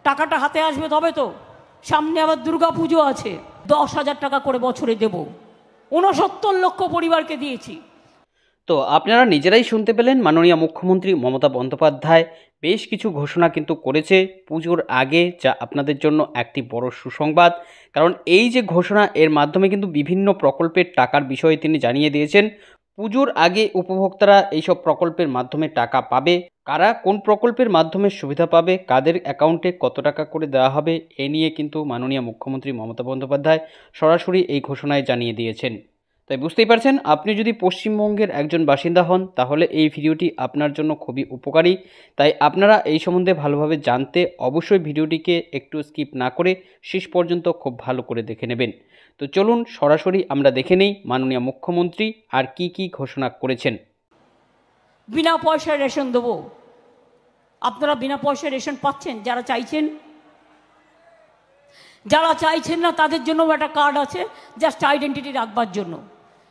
টাকাটা হাতে আসবে তবে তো। সামনে আবার দুর্গা পুজো আছে, 10,000 টাকা করে বছরে দেব। 69 লক্ষ পরিবারকে দিয়েছি। তো আপনারা নিজেরাই শুনতে পেলেন, মাননীয় মুখ্যমন্ত্রী মমতা বন্দ্যোপাধ্যায় বেশ কিছু ঘোষণা কিন্তু করেছে পুজোর আগে, যা আপনাদের জন্য একটি বড় সুসংবাদ। কারণ এই যে ঘোষণা, এর মাধ্যমে কিন্তু বিভিন্ন প্রকল্পের টাকার বিষয়ে তিনি জানিয়ে দিয়েছেন। পুজোর আগে উপভোক্তারা এইসব প্রকল্পের মাধ্যমে টাকা পাবে, কারা কোন প্রকল্পের মাধ্যমে সুবিধা পাবে, কাদের অ্যাকাউন্টে কত টাকা করে দেওয়া হবে, এ নিয়ে কিন্তু মাননীয় মুখ্যমন্ত্রী মমতা বন্দ্যোপাধ্যায় সরাসরি এই ঘোষণায় জানিয়ে দিয়েছেন। তাই বুঝতেই পারছেন, আপনি যদি পশ্চিমবঙ্গের একজন বাসিন্দা হন তাহলে এই ভিডিওটি আপনার জন্য খুবই উপকারী। তাই আপনারা এই সম্বন্ধে ভালোভাবে জানতে অবশ্যই ভিডিওটিকে একটু স্কিপ না করে শেষ পর্যন্ত খুব ভালো করে দেখে নেবেন। তো চলুন সরাসরি আমরা দেখে নেই মাননীয় মুখ্যমন্ত্রী আর কি ঘোষণা করেছেন। বিনা পয়সায় রেশন দেবো। আপনারা বিনা পয়সায় রেশন পাচ্ছেন? যারা চাইছেন, যারা চাইছেন না তাদের জন্য একটা কার্ড আছে, জাস্ট আইডেন্টিটি রাখবার জন্য।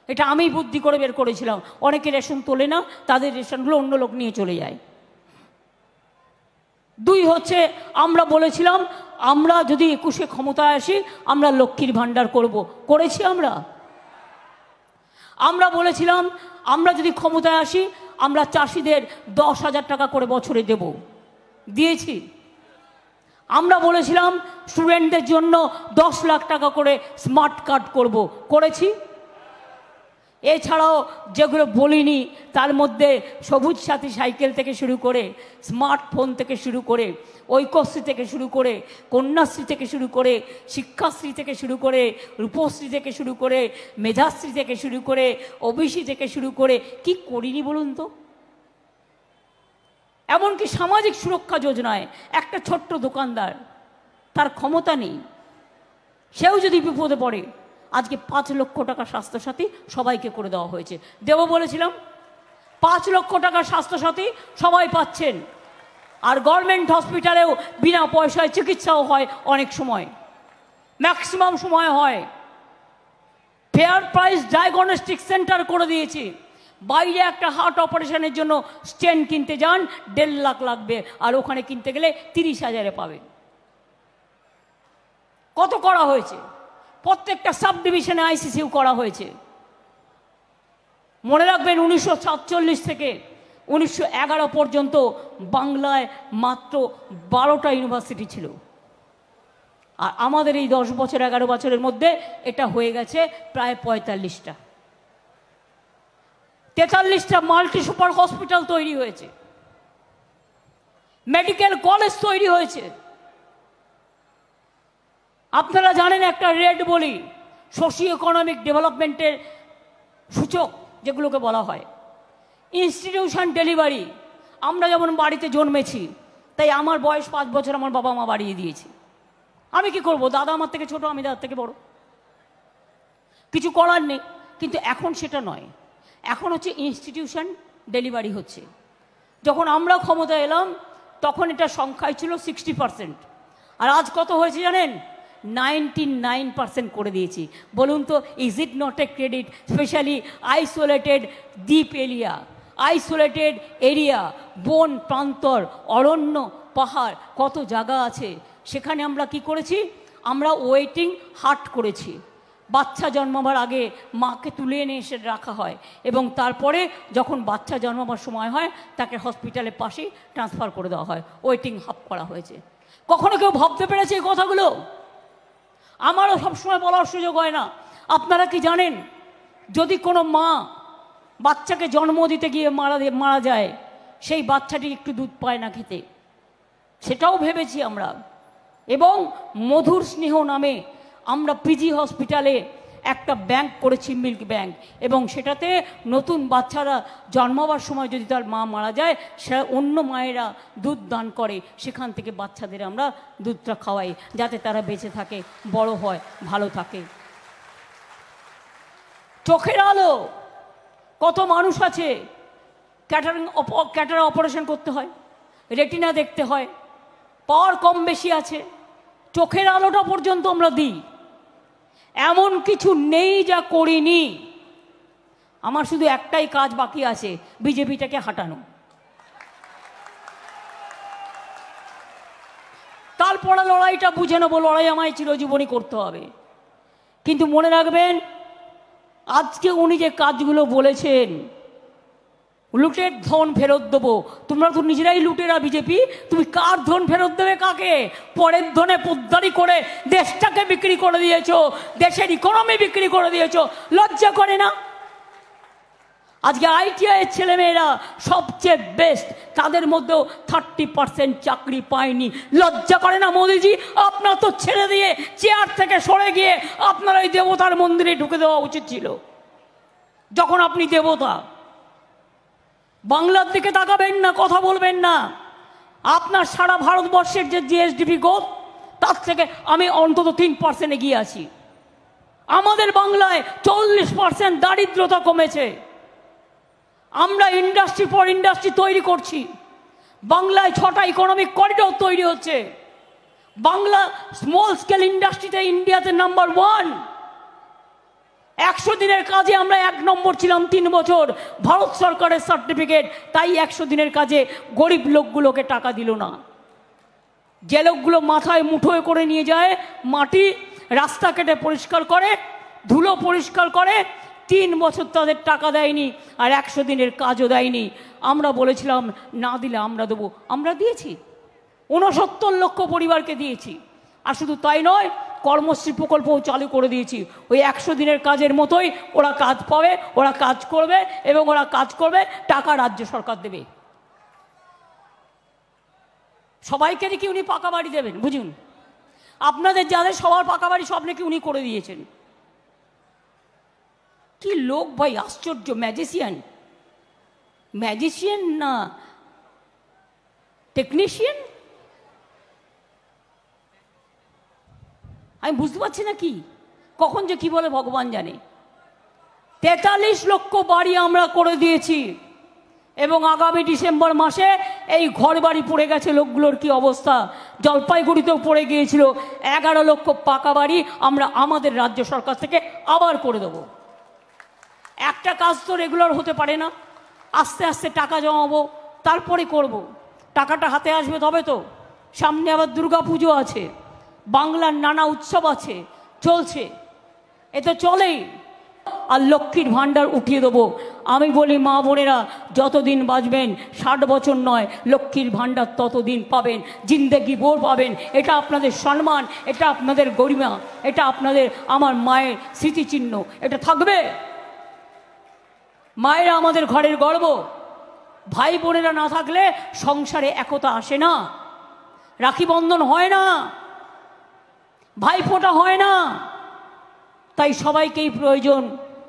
এটা আমি বুদ্ধি করে বের করেছিলাম। অনেকে রেশন তোলে না, তাদের রেশনগুলো অন্য লোক নিয়ে চলে যায়। 2 হচ্ছে, আমরা বলেছিলাম আমরা যদি 21-এ ক্ষমতায় আসি আমরা লক্ষ্মীর ভাণ্ডার করব, করেছি আমরা। আমরা বলেছিলাম আমরা যদি ক্ষমতায় আসি আমরা চাষিদের 10,000 টাকা করে বছরে দেব, দিয়েছি। আমরা বলেছিলাম স্টুডেন্টদের জন্য 10 লাখ টাকা করে স্মার্ট কার্ড করব, করেছি। এছাড়াও যেগুলো বলিনি তার মধ্যে সবুজ সাথী সাইকেল থেকে শুরু করে, স্মার্টফোন থেকে শুরু করে, ঐক্যশ্রী থেকে শুরু করে, কন্যাশ্রী থেকে শুরু করে, শিক্ষাশ্রী থেকে শুরু করে, রূপশ্রী থেকে শুরু করে, মেধাশ্রী থেকে শুরু করে, ওবিসি থেকে শুরু করে, কি করিনি বলুন তো? এমনকি সামাজিক সুরক্ষা যোজনায় একটা ছোট্ট দোকানদার, তার ক্ষমতা নেই, সেও যদি বিপদে পড়ে, আজকে 5 লক্ষ টাকা স্বাস্থ্যসাথী সবাইকে করে দেওয়া হয়েছে। দেব বলেছিলাম, 5 লক্ষ টাকা স্বাস্থ্যসাথী সবাই পাচ্ছেন। আর গভর্নমেন্ট হসপিটালেও বিনা পয়সায় চিকিৎসাও হয়, অনেক সময়, ম্যাক্সিমাম সময় হয়। ফেয়ার প্রাইস ডায়াগনস্টিক সেন্টার করে দিয়েছি। বাইরে একটা হার্ট অপারেশনের জন্য স্টেন কিনতে যান 1.5 লাখ লাগবে, আর ওখানে কিনতে গেলে 30,000-এ পাবেন। কত করা হয়েছে? প্রত্যেকটা সাব ডিভিশনে আইসিসিউ করা হয়েছে। মনে রাখবেন 1947 থেকে 1911 পর্যন্ত বাংলায় মাত্র 12টা ইউনিভার্সিটি ছিল, আর আমাদের এই 10 বছর 11 বছরের মধ্যে এটা হয়ে গেছে প্রায় 45টা। 43টা মাল্টি সুপার হসপিটাল তৈরি হয়েছে, মেডিকেল কলেজ তৈরি হয়েছে। আপনারা জানেন একটা রেড বলি, সোশিও ইকোনমিক ডেভেলপমেন্টের সূচক যেগুলোকে বলা হয়, ইনস্টিটিউশন ডেলিভারি। আমরা যেমন বাড়িতে জন্মেছি, তাই আমার বয়স 5 বছর আমার বাবা মা বাড়িয়ে দিয়েছে। আমি কি করব? দাদা আমার থেকে ছোট, আমি দাদার থেকে বড়, কিছু করার নেই। কিন্তু এখন সেটা নয়, এখন হচ্ছে ইনস্টিটিউশন ডেলিভারি হচ্ছে। যখন আমরা ক্ষমতা এলাম তখন এটা সংখ্যায় ছিল 60%, আর আজ কত হয়েছে জানেন? 99% করে দিয়েছি। বলুন তো, is it not a credit? Specially isolated দ্বীপ এরিয়া, আইসোলেটেড এরিয়া, বন প্রান্তর, অরণ্য, পাহাড়, কত জায়গা আছে, সেখানে আমরা কি করেছি? আমরা ওয়েটিং হার্ট করেছি। বাচ্চা জন্মাবার আগে মাকে তুলে এনে এসে রাখা হয়, এবং তারপরে যখন বাচ্চা জন্মাবার সময় হয় তাকে হসপিটালের পাশেই ট্রান্সফার করে দেওয়া হয়। ওয়েটিং হাব করা হয়েছে। কখনো কেউ ভাবতে পেরেছে এই কথাগুলো? আমারও সবসময় বলার সুযোগ হয় না। আপনারা কি জানেন, যদি কোনো মা বাচ্চাকে জন্ম দিতে গিয়ে মারা যায়, সেই বাচ্চাটি একটু দুধ পায় না খেতে, সেটাও ভেবেছি আমরা। এবং মধুর স্নেহ নামে আমরা পিজি হসপিটালে একটা ব্যাংক করেছি, মিল্ক ব্যাংক, এবং সেটাতে নতুন বাচ্চারা জন্মাবার সময় যদি তার মা মারা যায়, সে অন্য মায়েরা দুধ দান করে, সেখান থেকে বাচ্চাদের আমরা দুধটা খাওয়াই, যাতে তারা বেঁচে থাকে, বড় হয়, ভালো থাকে। চোখের আলো, কত মানুষ আছে ক্যাটারা অপারেশন করতে হয়, রেটিনা দেখতে হয়, পাওয়ার কম বেশি আছে, চোখের আলোটা পর্যন্ত আমরা দিই। এমন কিছু নেই যা করিনি। আমার শুধু একটাই কাজ বাকি আছে, বিজেপিটাকে হাঁটানো। তার তারপরে লড়াইটা বুঝে নেবো, লড়াই আমায় চিরজীবনই করতে হবে। কিন্তু মনে রাখবেন, আজকে উনি যে কাজগুলো বলেছেন, লুটের ধন ফেরত দেবো, তোমরা তো নিজেরাই লুটেরা বিজেপি, তুমি কার ধন ফেরত দেবে কাকে? পরের ধনে পোদ্দারি করে দেশটাকে বিক্রি করে দিয়েছো, দেশের ইকোনমি বিক্রি করে দিয়েছো, লজ্জা করে না? আজকে ITI এর ছেলেমেয়েরা সবচেয়ে বেস্ট, তাদের মধ্যেও 30% চাকরি পায়নি। লজ্জা করে না মোদিজি? আপনার তো ছেড়ে দিয়ে চেয়ার থেকে সরে গিয়ে আপনার ওই দেবতার মন্দিরে ঢুকে দেওয়া উচিত ছিল, যখন আপনি দেবতা। বাংলার দিকে তাকাবেন না, কথা বলবেন না। আপনার সারা ভারতবর্ষের যে GSDP গ্রোথ, তার থেকে আমি অন্তত 3% এগিয়ে আছি। আমাদের বাংলায় 40% দারিদ্রতা কমেছে। আমরা ইন্ডাস্ট্রি ফর ইন্ডাস্ট্রি তৈরি করছি। বাংলায় 6টা ইকোনমিক করিডোর তৈরি হচ্ছে। বাংলা স্মল স্কেল ইন্ডাস্ট্রিতে ইন্ডিয়াতে নাম্বার 1। 100 দিনের কাজে আমরা 1 নম্বর ছিলাম 3 বছর, ভারত সরকারের সার্টিফিকেট। তাই 100 দিনের কাজে গরিব লোকগুলোকে টাকা দিল না। যে লোকগুলো মাথায় মুঠোয় করে নিয়ে যায় মাটি, রাস্তা কেটে পরিষ্কার করে, ধুলো পরিষ্কার করে, 3 বছর তাদের টাকা দেয়নি, আর 100 দিনের কাজও দেয়নি। আমরা বলেছিলাম না দিলে আমরা দেবো, আমরা দিয়েছি। 69 লক্ষ পরিবারকে দিয়েছি। আর শুধু তাই নয়, কর্মশ্রী প্রকল্পও চালু করে দিয়েছি। ওই 100 দিনের কাজের মতোই ওরা কাজ পাবে, ওরা কাজ করবে, এবং ওরা কাজ করবে, টাকা রাজ্য সরকার দেবে। সবাইকে নাকি উনি পাকা বাড়ি দেবেন, বুঝুন। আপনাদের যাদের সবার পাকা বাড়ি, সব নাকি উনি করে দিয়েছেন। কি লোক ভাই, আশ্চর্য! ম্যাজিশিয়ান, ম্যাজিশিয়ান না টেকনিশিয়ান, আমি বুঝতে পারছি না কি, কখন যে কি বলে ভগবান জানে। 43 লক্ষ বাড়ি আমরা করে দিয়েছি, এবং আগামী ডিসেম্বর মাসে এই ঘর বাড়ি পড়ে গেছে লোকগুলোর কি অবস্থা। জলপাইগুড়িতেও পড়ে গিয়েছিল। 11 লক্ষ পাকা বাড়ি আমরা আমাদের রাজ্য সরকার থেকে আবার করে দেবো। একটা কাজ তো রেগুলার হতে পারে না, আস্তে আস্তে টাকা জমাবো, তারপরে করব। টাকাটা হাতে আসবে তবে তো। সামনে আবার দুর্গা পুজো আছে, বাংলার নানা উৎসব আছে, চলছে, এ তো চলেই। আর লক্ষ্মীর ভাণ্ডার উঠিয়ে দেবো। আমি বলি মা বোনেরা, যতদিন বাঁচবেন, 60 বছর নয়, লক্ষ্মীর ভাণ্ডার ততদিন পাবেন, জিন্দেগি ভোর পাবেন। এটা আপনাদের সম্মান, এটা আপনাদের গরিমা, এটা আপনাদের, আমার মায়ের স্মৃতিচিহ্ন, এটা থাকবে। মায়েরা আমাদের ঘরের গর্ব। ভাই বোনেরা না থাকলে সংসারে একতা আসে না, রাখি বন্ধন হয় না, ভাইফোঁটা হয় না। তাই সবাইকেই প্রয়োজন।